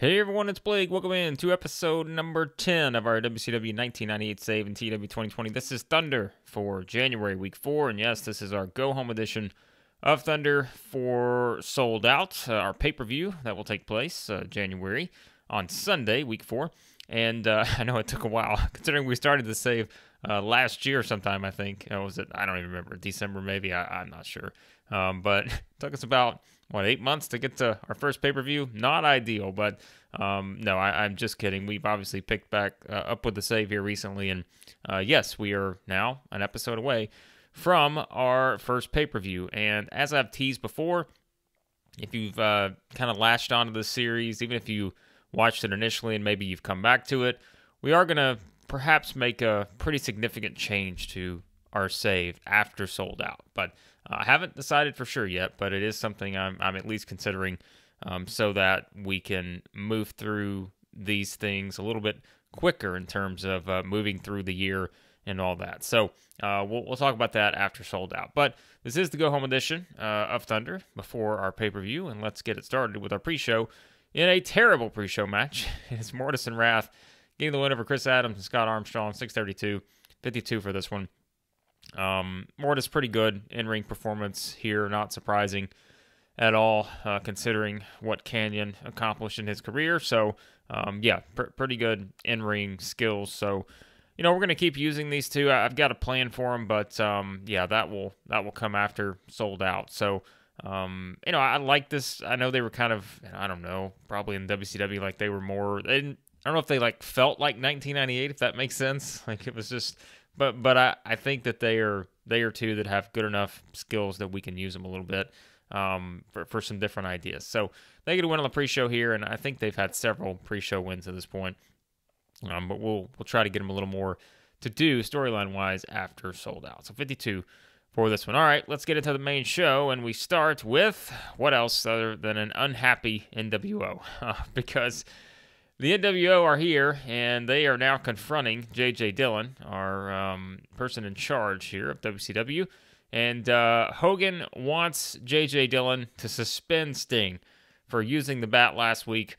Hey everyone, it's Blake. Welcome in to episode number 10 of our WCW 1998 Save and TEW 2020. This is Thunder for January week 4, and yes, this is our go-home edition of Thunder for Sold Out, our pay-per-view that will take place January on Sunday, week 4. And I know it took a while, considering we started the save last year sometime, I think. Was it? I don't even remember. December maybe? I'm not sure. But it took us about 8 months to get to our first pay-per-view? Not ideal, but no, I'm just kidding. We've obviously picked back up with the save here recently, and yes, we are now an episode away from our first pay-per-view. And as I've teased before, if you've kind of latched onto this series, even if you watched it initially and maybe you've come back to it, we are going to perhaps make a pretty significant change to our save after Sold Out. But I haven't decided for sure yet, but it is something I'm at least considering so that we can move through these things a little bit quicker in terms of moving through the year and all that. So we'll talk about that after Sold Out. But this is the go-home edition of Thunder before our pay-per-view, and let's get it started with our pre-show in a terrible pre-show match. It's Mortis and Wrath getting the win over Chris Adams and Scott Armstrong, 632, 52 for this one. Mortis pretty good in-ring performance here, not surprising at all, considering what Canyon accomplished in his career. So, yeah, pretty good in-ring skills. So, we're going to keep using these two. I've got a plan for them, but yeah, that will come after Sold Out. So, I like this. I know they were kind of, I don't know, probably in WCW, like they were more. I don't know if they felt like 1998, if that makes sense. Like it was just. But I think that they are two that have good enough skills that we can use them a little bit for some different ideas. So they get a win on the pre-show here, and I think they've had several pre-show wins at this point. But we'll try to get them a little more to do storyline-wise after Sold Out. So 52 for this one. All right, let's get into the main show, and we start with what else other than an unhappy NWO because the NWO are here, and they are now confronting JJ Dillon, our person in charge here of WCW. And Hogan wants JJ Dillon to suspend Sting for using the bat last week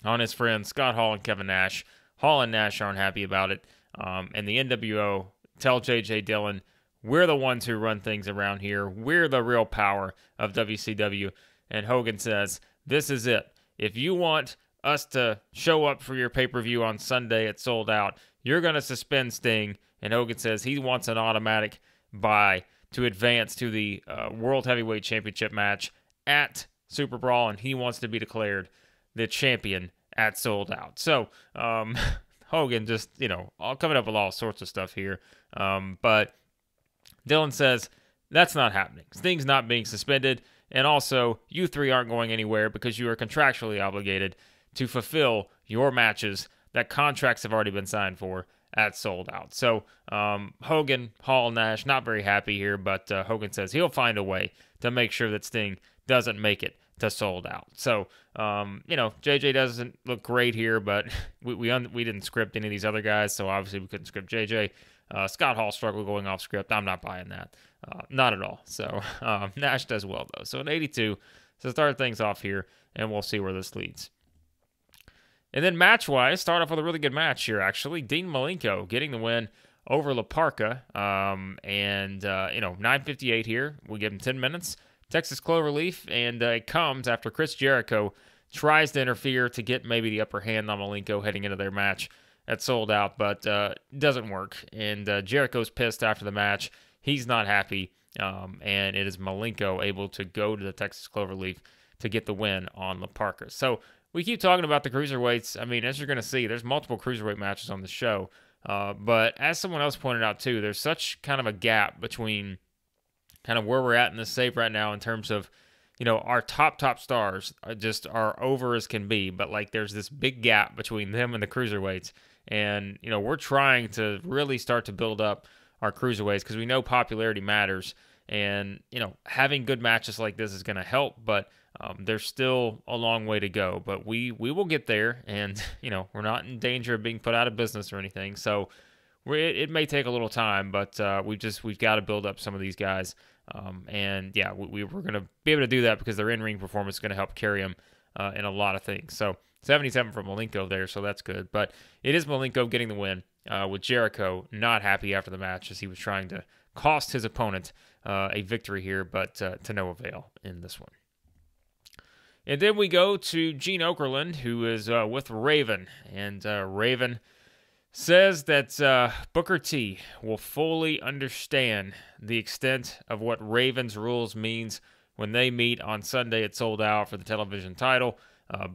on his friends Scott Hall and Kevin Nash. Hall and Nash aren't happy about it. And the NWO tell JJ Dillon, we're the ones who run things around here. We're the real power of WCW. And Hogan says, this is it. If you want us to show up for your pay-per-view on Sunday at Sold Out, you're going to suspend Sting. And Hogan says he wants an automatic bye to advance to the World Heavyweight Championship match at Super Brawl, and he wants to be declared the champion at Sold Out. So Hogan just, all coming up with all sorts of stuff here. But Dillon says that's not happening. Sting's not being suspended, and also you three aren't going anywhere because you are contractually obligated to fulfill your matches that contracts have already been signed for at Sold Out. So Hogan, Hall, Nash, not very happy here, but Hogan says he'll find a way to make sure that Sting doesn't make it to Sold Out. So, JJ doesn't look great here, but we didn't script any of these other guys, so obviously we couldn't script JJ. Scott Hall struggled going off script. I'm not buying that. Not at all. So Nash does well, though. So an 82. So start things off here, and we'll see where this leads. And then match-wise, start off with a really good match here, actually. Dean Malenko getting the win over La Parka. 9:58 here. We give him 10 minutes. Texas Cloverleaf, and it comes after Chris Jericho tries to interfere to get maybe the upper hand on Malenko heading into their match at Sold Out, but doesn't work. And Jericho's pissed after the match. He's not happy, and it is Malenko able to go to the Texas Cloverleaf to get the win on La Parka. So we keep talking about the cruiserweights. I mean, as you're going to see, there's multiple cruiserweight matches on the show. But as someone else pointed out too, there's such kind of a gap between kind of where we're at in this save right now in terms of, our top stars are over as can be. But there's this big gap between them and the cruiserweights. And, we're trying to really start to build up our cruiserweights because we know popularity matters. And, having good matches like this is going to help. But there's still a long way to go, but we will get there, and we're not in danger of being put out of business or anything. So it may take a little time, but we've got to build up some of these guys, and yeah, we're going to be able to do that because their in-ring performance is going to help carry them in a lot of things. So 77 for Malenko there, so that's good. But it is Malenko getting the win, with Jericho not happy after the match as he was trying to cost his opponent a victory here, but to no avail in this one. And then we go to Gene Okerlund, who is with Raven. And Raven says that Booker T will fully understand the extent of what Raven's rules means when they meet on Sunday at Sold Out for the television title.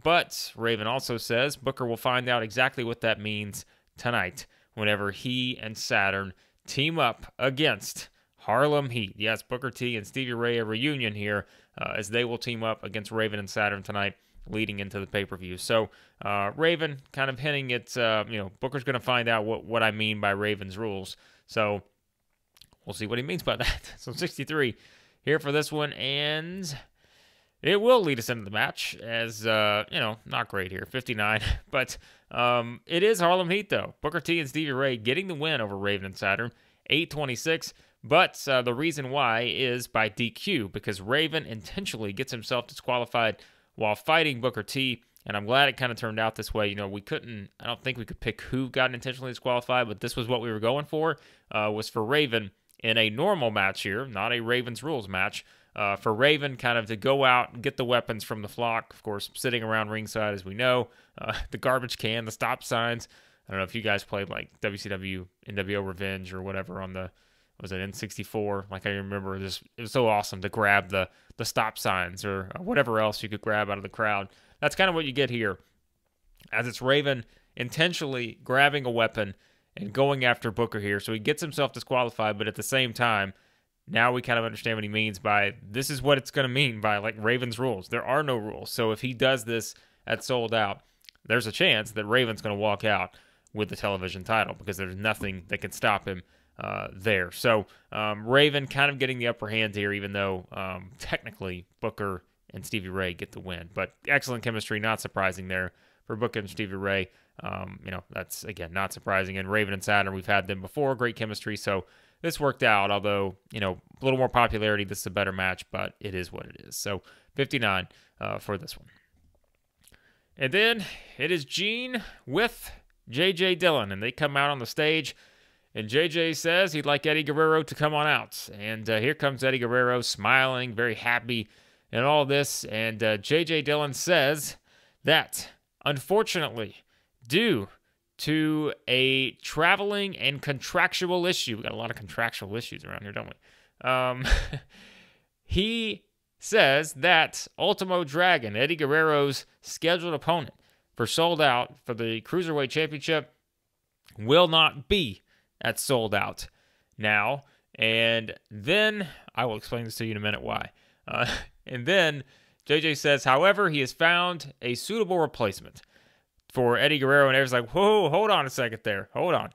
But Raven also says Booker will find out exactly what that means tonight whenever he and Saturn team up against Harlem Heat. Yes, Booker T and Stevie Ray, a reunion here, as they will team up against Raven and Saturn tonight leading into the pay-per-view. So Raven kind of hinting at, Booker's going to find out what I mean by Raven's rules. So we'll see what he means by that. So 63 here for this one, and it will lead us into the match as, not great here, 59. But it is Harlem Heat, though. Booker T and Stevie Ray getting the win over Raven and Saturn, 8-26. But the reason why is by DQ, because Raven intentionally gets himself disqualified while fighting Booker T, and I'm glad it kind of turned out this way. I don't think we could pick who got intentionally disqualified, but this was what we were going for, was for Raven in a normal match here, not a Raven's Rules match, for Raven kind of to go out and get the weapons from the flock, of course, sitting around ringside, as we know, the garbage can, the stop signs. I don't know if you guys played like WCW, NWO Revenge or whatever on the, was it N64? Like I remember this, it was so awesome to grab the stop signs or whatever else you could grab out of the crowd. That's kind of what you get here, as it's Raven intentionally grabbing a weapon and going after Booker here. So he gets himself disqualified, but at the same time, now we kind of understand what he means by, this is what it's going to mean by like Raven's rules. There are no rules. So if he does this at Sold Out, there's a chance that Raven's going to walk out with the television title because there's nothing that can stop him there. So Raven kind of getting the upper hand here, even though technically Booker and Stevie Ray get the win. But excellent chemistry, not surprising there for Booker and Stevie Ray. That's, again, not surprising. And Raven and Saturn, we've had them before, great chemistry. So this worked out, although, a little more popularity. This is a better match, but it is what it is. So 59 for this one. And then it is Gene with JJ Dillon, and they come out on the stage. And JJ says he'd like Eddie Guerrero to come on out. And here comes Eddie Guerrero smiling, very happy and all this. And JJ Dillon says that, unfortunately, due to a traveling and contractual issue, we got a lot of contractual issues around here, don't we? He says that Ultimo Dragon, Eddie Guerrero's scheduled opponent for Sold Out for the Cruiserweight Championship, will not be at Sold Out now. And then I will explain this to you in a minute why. And then JJ says, however, he has found a suitable replacement for Eddie Guerrero. And Eddie's like, whoa, hold on a second there. Hold on.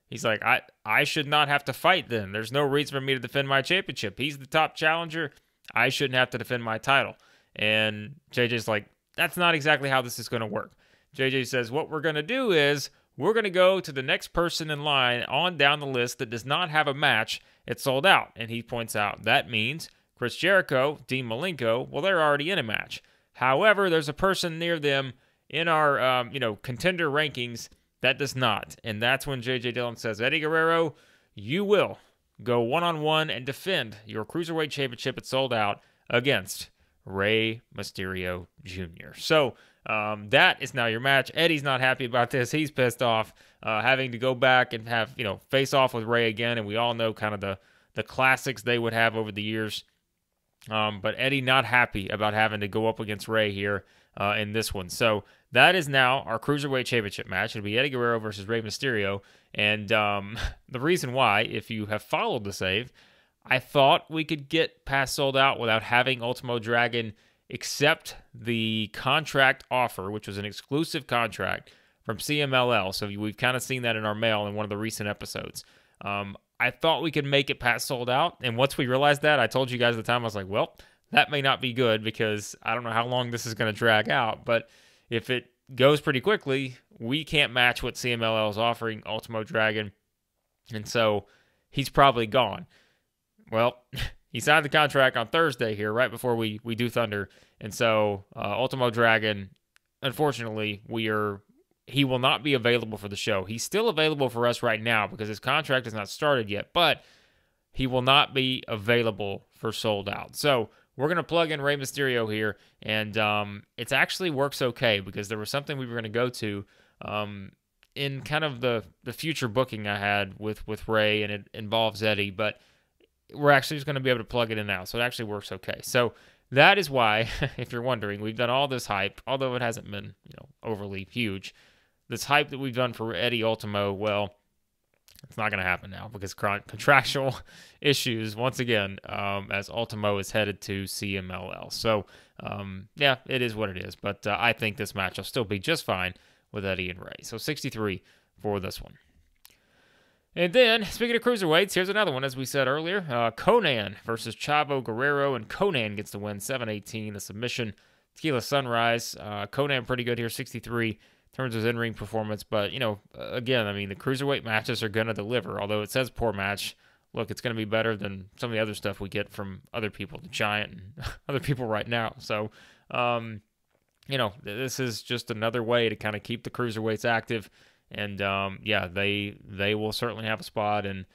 He's like, I should not have to fight then. There's no reason for me to defend my championship. He's the top challenger. I shouldn't have to defend my title. And JJ's like, that's not exactly how this is going to work. JJ says, what we're going to do is we're going to go to the next person in line on down the list that does not have a match. It's Sold Out. And he points out that means Chris Jericho, Dean Malenko, well, they're already in a match. However, there's a person near them in our, contender rankings that does not. And that's when JJ Dillon says, Eddie Guerrero, you will go one-on-one and defend your Cruiserweight Championship at Sold Out against Rey Mysterio Jr. So that is now your match. Eddie's not happy about this. He's pissed off having to go back and have, face off with Rey again. And we all know kind of the classics they would have over the years. But Eddie not happy about having to go up against Rey here in this one. So that is now our Cruiserweight Championship match. It'll be Eddie Guerrero versus Rey Mysterio. And the reason why, if you have followed the save, I thought we could get past Sold Out without having Ultimo Dragon accept the contract offer, which was an exclusive contract from CMLL. So we've kind of seen that in our mail in one of the recent episodes. I thought we could make it past Sold Out. And once we realized that, I told you guys at the time, I was like, well, that may not be good because I don't know how long this is going to drag out. But if it goes pretty quickly, we can't match what CMLL is offering Ultimo Dragon. And so he's probably gone. Well, he signed the contract on Thursday here, right before we do Thunder. And so Ultimo Dragon, unfortunately, he will not be available for the show. He's still available for us right now because his contract has not started yet, but he will not be available for Sold Out. So we're going to plug in Rey Mysterio here, and it actually works okay because there was something we were going to go to in kind of the future booking I had with Rey, and it involves Eddie, but we're actually just going to be able to plug it in now, so it actually works okay. So that is why, if you're wondering, we've done all this hype, although it hasn't been overly huge. This hype that we've done for Eddie Ultimo, well, it's not going to happen now because contractual issues, once again, as Ultimo is headed to CMLL. So, yeah, it is what it is. But I think this match will still be just fine with Eddie and Rey. So 63 for this one. And then, speaking of cruiserweights, here's another one, as we said earlier. Konnan versus Chavo Guerrero, and Konnan gets the win, 7-18, the submission. Tequila Sunrise, Konnan pretty good here, 63 in terms of his in-ring performance. But, again, I mean, the cruiserweight matches are going to deliver. Although it says poor match, look, it's going to be better than some of the other stuff we get from other people, the Giant and other people right now. So, this is just another way to kind of keep the cruiserweights active. And, yeah, they will certainly have a spot, and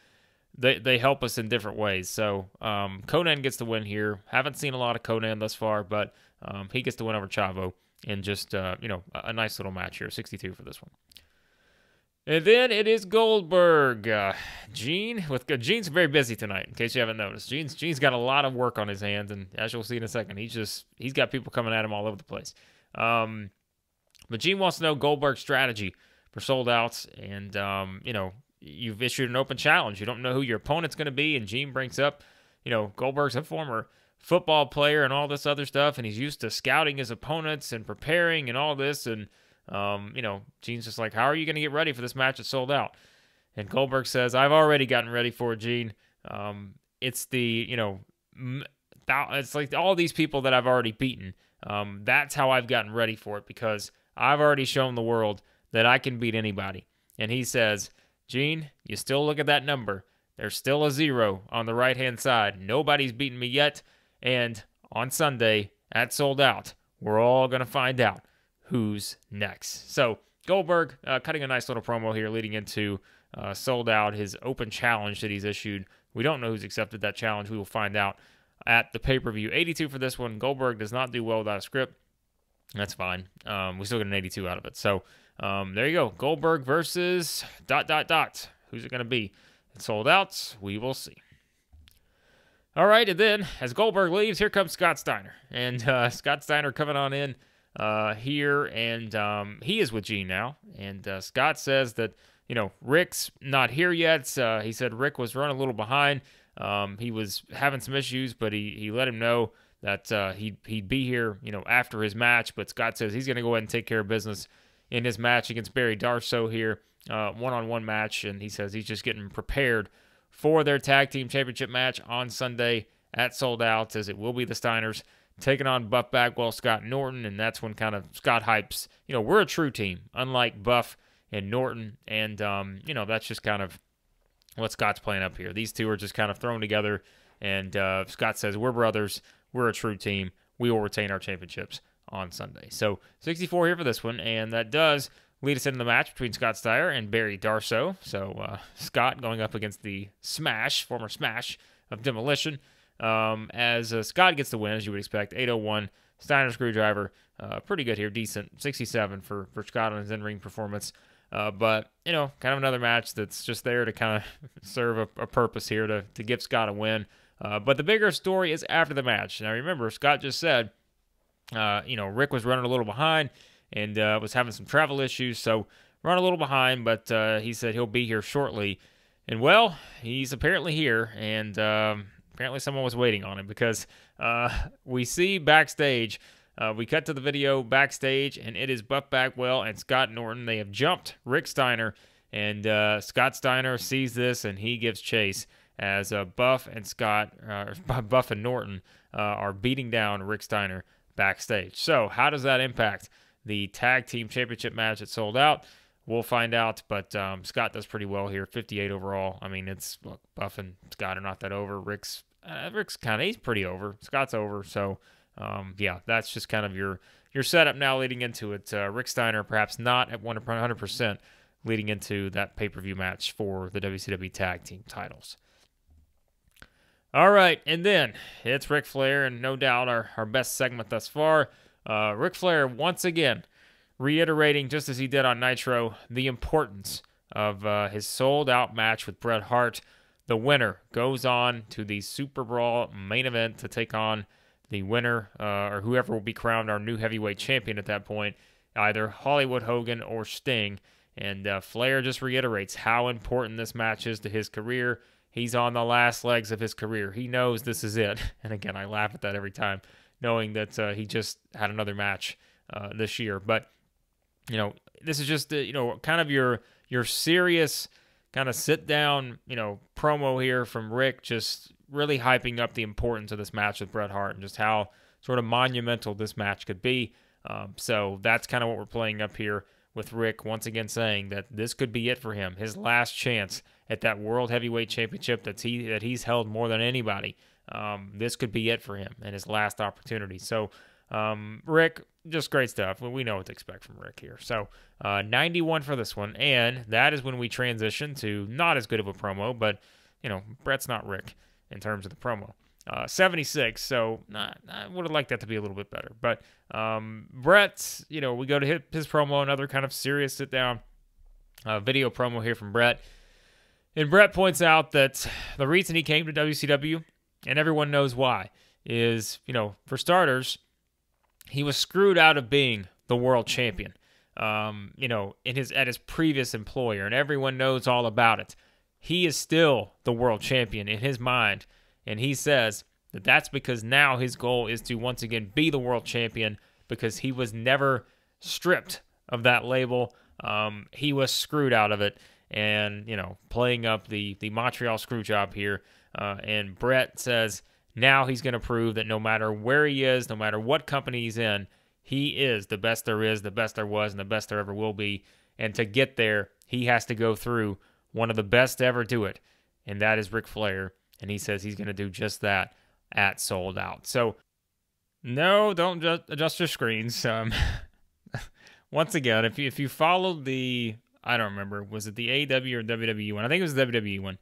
they help us in different ways. So, Konnan gets the win here. Haven't seen a lot of Konnan thus far, but he gets the win over Chavo in just, a nice little match here. 62 for this one. And then it is Goldberg. Gene's very busy tonight, in case you haven't noticed. Gene's got a lot of work on his hands, and as you'll see in a second, he's got people coming at him all over the place. But Gene wants to know Goldberg's strategy for Sold Outs, and you've issued an open challenge. You don't know who your opponent's going to be, and Gene brings up, Goldberg's a former football player and all this other stuff, and he's used to scouting his opponents and preparing and all this, and Gene's just like, how are you going to get ready for this match that's Sold Out? And Goldberg says, I've already gotten ready for it, Gene. It's it's like all these people that I've already beaten. That's how I've gotten ready for it, because I've already shown the world that I can beat anybody. And he says, Gene, you still look at that number. There's still a 0 on the right-hand side. Nobody's beaten me yet. And on Sunday at Sold Out, we're all going to find out who's next. So Goldberg cutting a nice little promo here leading into Sold Out, his open challenge that he's issued. We don't know who's accepted that challenge. We will find out at the pay-per-view. 82 for this one. Goldberg does not do well without a script. That's fine. We still get an 82 out of it. So there you go. Goldberg versus ... Who's it going to be? It's Sold Out. We will see. All right, and then as Goldberg leaves, here comes Scott Steiner. And Scott Steiner coming on in here, and he is with Gene now. And Scott says that, Rick's not here yet. He said Rick was running a little behind. He was having some issues, but he let him know that he'd be here, after his match. But Scott says he's going to go ahead and take care of business in his match against Barry Darsow here, one-on-one match. And he says he's just getting prepared for their tag team championship match on Sunday at Sold Out, as it will be the Steiners taking on Buff Bagwell, Scott Norton. And that's when kind of Scott hypes, we're a true team, unlike Buff and Norton. And, that's just kind of what Scott's playing up here. These two are just kind of thrown together. And Scott says, we're brothers. We're a true team. We will retain our championships on Sunday. So 64 here for this one. And that does lead us into the match between Scott Steiner and Barry Darsow. So Scott going up against the former Smash of Demolition. As Scott gets the win, as you would expect, 801. Steiner Screwdriver, pretty good here, decent, 67 for Scott on his in-ring performance. But, kind of another match that's just there to kind of serve a purpose here to give Scott a win. But the bigger story is after the match. Now, remember, Scott just said, Rick was running a little behind and was having some travel issues, so run a little behind, but he said he'll be here shortly. And, well, he's apparently here, and apparently someone was waiting on him, because we see backstage, we cut to the video backstage, and it is Buff Bagwell and Scott Norton. They have jumped Rick Steiner, and Scott Steiner sees this, and he gives chase as Buff and Norton are beating down Rick Steiner backstage. So how does that impact the tag team championship match that Sold Out? We'll find out, but Scott does pretty well here, 58 overall. I mean, look, Buff and Scott are not that over. Rick's Rick's he's pretty over. Scott's over. So, yeah, that's just kind of your setup now leading into it. Rick Steiner perhaps not at 100% leading into that pay-per-view match for the WCW Tag Team titles. All right, and then it's Ric Flair, and no doubt our best segment thus far. Ric Flair once again reiterating, just as he did on Nitro, the importance of his sold-out match with Bret Hart. The winner goes on to the Super Brawl main event to take on the winner, or whoever will be crowned our new heavyweight champion at that point, either Hollywood Hogan or Sting. And Flair just reiterates how important this match is to his career. He's on the last legs of his career. He knows this is it. And again, I laugh at that every time, knowing that he just had another match this year. But, this is just, kind of your serious kind of sit-down, promo here from Rick, just really hyping up the importance of this match with Bret Hart and just how sort of monumental this match could be. So that's kind of what we're playing up here with Rick once again saying that this could be it for him, his last chance at that World Heavyweight Championship that he's held more than anybody. This could be it for him and his last opportunity. So Rick, just great stuff. We know what to expect from Rick here. So 91 for this one, and that is when we transition to not as good of a promo, but Bret's not Rick in terms of the promo. 76, so I would have liked that to be a little bit better. But Bret, we go to his promo, another kind of serious sit-down video promo here from Bret. And Bret points out that the reason he came to WCW, and everyone knows why, is, for starters, he was screwed out of being the world champion, at his previous employer, and everyone knows all about it. He is still the world champion in his mind, and he says that that's because now his goal is to once again be the world champion because he was never stripped of that label. He was screwed out of it, and playing up the Montreal Screwjob here. And Bret says now he's going to prove that no matter where he is, no matter what company he's in, he is the best there is, the best there was, and the best there ever will be. And to get there, he has to go through one of the best to ever do it, and that is Ric Flair. And he says he's going to do just that at Sold Out. So, no, don't adjust your screens. Once again, if you followed the, I don't remember, was it the AEW or WWE one? I think it was the WWE one.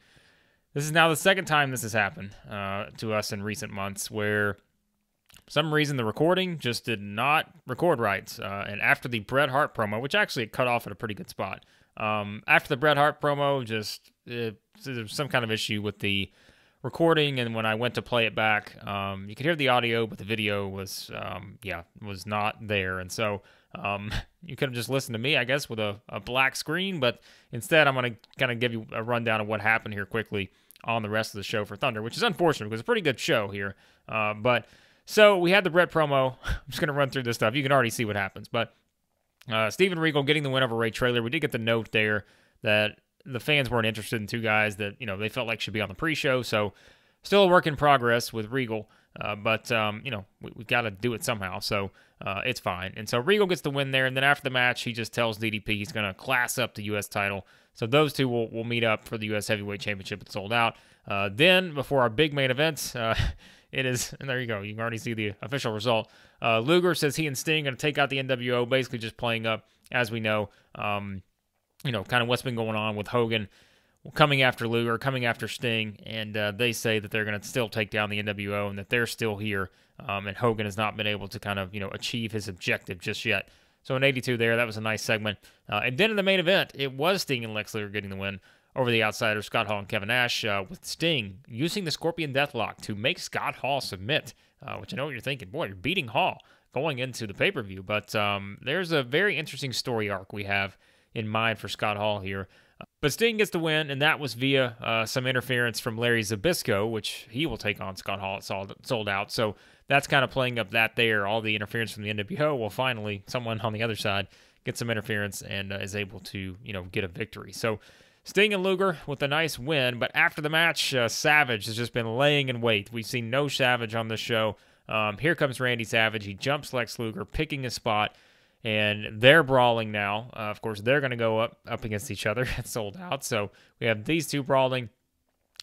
This is now the second time this has happened to us in recent months where for some reason the recording just did not record right. And after the Bret Hart promo, which actually it cut off at a pretty good spot, after the Bret Hart promo, there was some kind of issue with the recording, and when I went to play it back, you could hear the audio, but the video was not there. And so you could have just listened to me, I guess, with a black screen, but instead I'm going to kind of give you a rundown of what happened here quickly on the rest of the show for Thunder, which is unfortunate because it's a pretty good show here. So we had the Bret promo. I'm just going to run through this stuff. You can already see what happens, but Steven Regal getting the win over Ray Traylor. We did get the note there that the fans weren't interested in two guys that, they felt like should be on the pre-show. So still a work in progress with Regal. But we've got to do it somehow. So it's fine. And so Regal gets the win there. And then after the match, he just tells DDP he's going to class up the U.S. title. So those two will meet up for the U.S. Heavyweight Championship. It's Sold Out. Then before our big main event, it is, and there you go. You can already see the official result. Luger says he and Sting are going to take out the NWO, basically just playing up, as we know, kind of what's been going on with Hogan coming after Luger, coming after Sting, and they say that they're going to still take down the NWO and that they're still here, and Hogan has not been able to kind of, achieve his objective just yet. So in 82 there, that was a nice segment. And then in the main event, it was Sting and Lex Luger getting the win over the Outsiders, Scott Hall and Kevin Nash, with Sting using the Scorpion Deathlock to make Scott Hall submit, which I know what you're thinking, boy, you're beating Hall going into the pay-per-view. But there's a very interesting story arc we have in mind for Scott Hall here. But Sting gets the win, and that was via some interference from Larry Zbyszko, which he will take on Scott Hall at Sold Out. So that's kind of playing up that there, all the interference from the NWO. Well, finally, someone on the other side gets some interference and is able to, get a victory. So Sting and Luger with a nice win, but after the match, Savage has just been laying in wait. We've seen no Savage on this show. Here comes Randy Savage. He jumps Lex Luger, picking his spot, and they're brawling now. Of course, they're going to go up against each other at Sold Out. So we have these two brawling.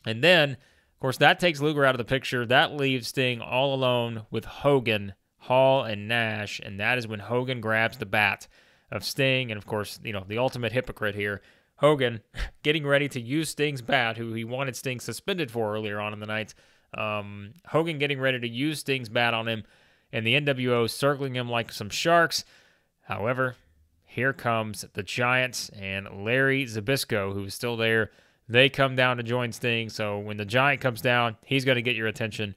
And then, of course, that takes Luger out of the picture. That leaves Sting all alone with Hogan, Hall, and Nash, and that is when Hogan grabs the bat of Sting, and of course, the ultimate hypocrite here, Hogan, getting ready to use Sting's bat, who he wanted Sting suspended for earlier on in the night. Hogan getting ready to use Sting's bat on him, and the NWO circling him like some sharks. However, here comes the Giants and Larry Zbyszko, who's still there. They come down to join Sting, so when the Giant comes down, he's going to get your attention.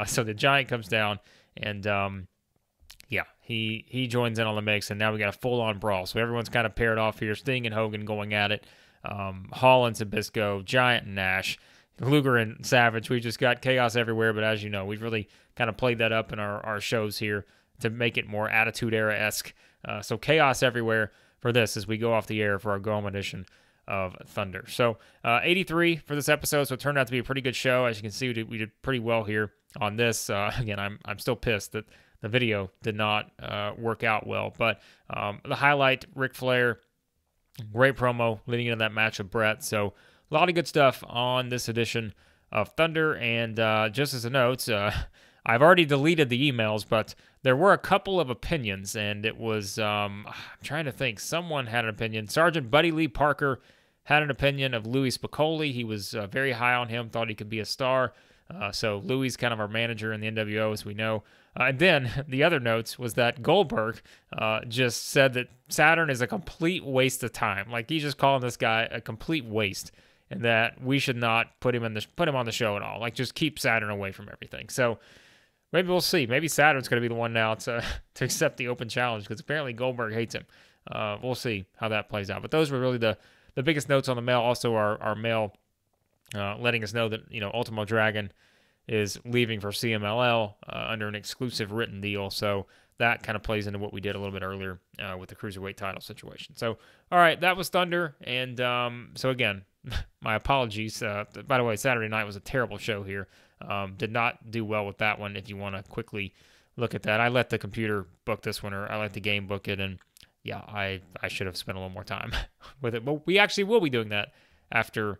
So the Giant comes down, and he joins in on the mix, and now we got a full-on brawl. So everyone's kind of paired off here. Sting and Hogan going at it. Hall and Zbyszko, Giant and Nash, Luger and Savage. We just got chaos everywhere, but as you know, we've really kind of played that up in our shows here to make it more Attitude Era-esque. So chaos everywhere for this as we go off the air for our Go Home edition of Thunder. So 83 for this episode, so it turned out to be a pretty good show. As you can see, we did pretty well here on this. Again, I'm still pissed that the video did not work out well, but the highlight, Ric Flair, great promo leading into that match with Bret. So a lot of good stuff on this edition of Thunder. And just as a note, I've already deleted the emails, but there were a couple of opinions, and it was, I'm trying to think, someone had an opinion. Sergeant Buddy Lee Parker had an opinion of Louis Spicoli. He was very high on him, thought he could be a star. So Louis kind of our manager in the NWO, as we know. And then the other notes was that Goldberg just said that Saturn is a complete waste of time. Like, he's just calling this guy a complete waste, and that we should not put him on the show at all. Like, just keep Saturn away from everything. So maybe we'll see. Maybe Saturn's going to be the one now to accept the open challenge, because apparently Goldberg hates him. We'll see how that plays out. But those were really the biggest notes on the mail. Also, our mail letting us know that Ultimo Dragon is leaving for CMLL under an exclusive written deal. So that kind of plays into what we did a little bit earlier with the Cruiserweight title situation. So, all right, that was Thunder. And so, again, my apologies. By the way, Saturday night was a terrible show here. Did not do well with that one. If you want to quickly look at that, I let the computer book this one, or I let the game book it. And, yeah, I should have spent a little more time with it. But we actually will be doing that after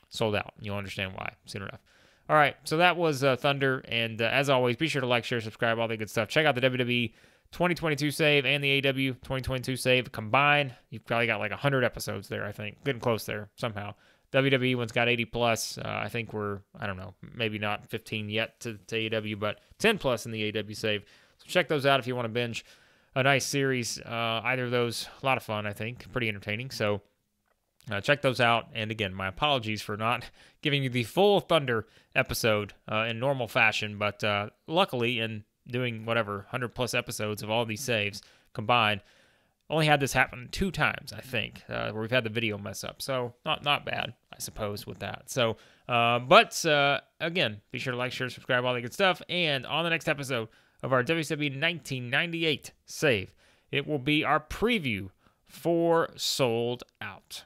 Sold Out. You'll understand why soon enough. All right, so that was Thunder, and as always, be sure to like, share, subscribe, all that good stuff. Check out the WWE 2022 save and the AEW 2022 save combined. You've probably got like 100 episodes there, I think. Getting close there somehow. WWE one's got 80 plus. I think we're, I don't know, maybe not 15 yet to AEW, but 10 plus in the AEW save. So check those out if you want to binge a nice series. Either of those, a lot of fun, I think. Pretty entertaining. So check those out. And again, my apologies for not giving you the full Thunder episode in normal fashion, but luckily in doing 100 plus episodes of all these saves combined, only had this happen 2 times, I think, where we've had the video mess up. So not bad, I suppose, with that. So, but again, be sure to like, share, subscribe, all that good stuff. And on the next episode of our WCW 1998 save, it will be our preview for Sold Out.